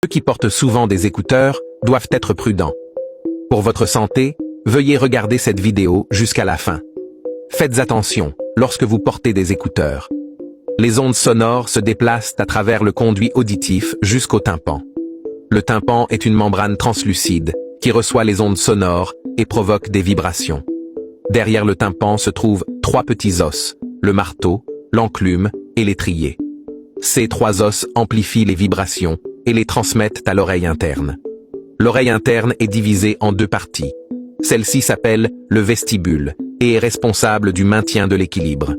Ceux qui portent souvent des écouteurs doivent être prudents. Pour votre santé, veuillez regarder cette vidéo jusqu'à la fin. Faites attention lorsque vous portez des écouteurs. Les ondes sonores se déplacent à travers le conduit auditif jusqu'au tympan. Le tympan est une membrane translucide qui reçoit les ondes sonores et provoque des vibrations. Derrière le tympan se trouvent 3 petits os, le marteau, l'enclume et l'étrier. Ces 3 os amplifient les vibrations et les transmettent à l'oreille interne. L'oreille interne est divisée en 2 parties. Celle-ci s'appelle le vestibule et est responsable du maintien de l'équilibre.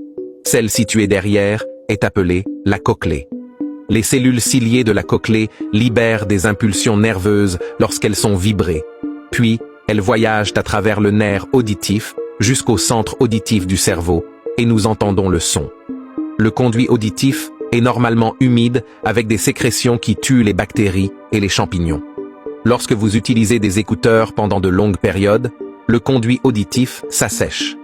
Celle située derrière est appelée la cochlée. Les cellules ciliées de la cochlée libèrent des impulsions nerveuses lorsqu'elles sont vibrées. Puis, elles voyagent à travers le nerf auditif jusqu'au centre auditif du cerveau et nous entendons le son. Le conduit auditif est normalement humide avec des sécrétions qui tuent les bactéries et les champignons. Lorsque vous utilisez des écouteurs pendant de longues périodes, le conduit auditif s'assèche.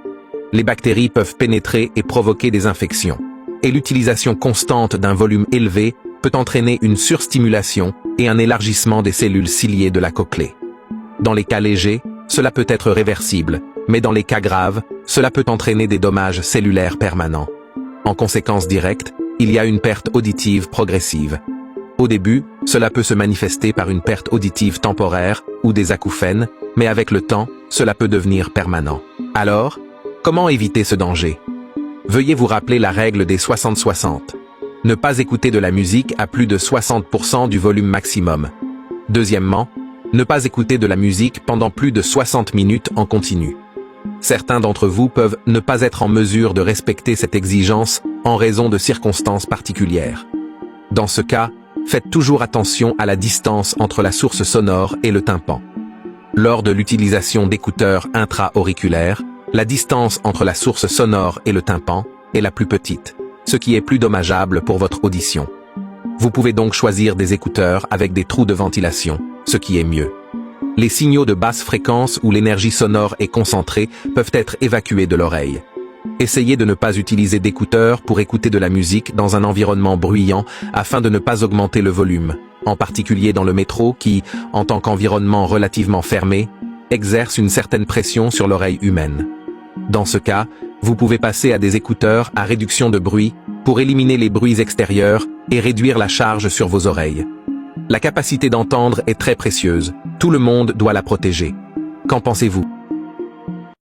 Les bactéries peuvent pénétrer et provoquer des infections. Et l'utilisation constante d'un volume élevé peut entraîner une surstimulation et un élargissement des cellules ciliées de la cochlée. Dans les cas légers, cela peut être réversible, mais dans les cas graves, cela peut entraîner des dommages cellulaires permanents. En conséquence directe, il y a une perte auditive progressive. Au début, cela peut se manifester par une perte auditive temporaire ou des acouphènes, mais avec le temps, cela peut devenir permanent. Alors, comment éviter ce danger? Veuillez vous rappeler la règle des 60-60. Ne pas écouter de la musique à plus de 60% du volume maximum. Deuxièmement, ne pas écouter de la musique pendant plus de 60 minutes en continu. Certains d'entre vous peuvent ne pas être en mesure de respecter cette exigence en raison de circonstances particulières. Dans ce cas, faites toujours attention à la distance entre la source sonore et le tympan. Lors de l'utilisation d'écouteurs intra-auriculaires, la distance entre la source sonore et le tympan est la plus petite, ce qui est plus dommageable pour votre audition. Vous pouvez donc choisir des écouteurs avec des trous de ventilation, ce qui est mieux. Les signaux de basse fréquence où l'énergie sonore est concentrée peuvent être évacués de l'oreille. Essayez de ne pas utiliser d'écouteurs pour écouter de la musique dans un environnement bruyant afin de ne pas augmenter le volume, en particulier dans le métro qui, en tant qu'environnement relativement fermé, exerce une certaine pression sur l'oreille humaine. Dans ce cas, vous pouvez passer à des écouteurs à réduction de bruit pour éliminer les bruits extérieurs et réduire la charge sur vos oreilles. La capacité d'entendre est très précieuse. Tout le monde doit la protéger. Qu'en pensez-vous ?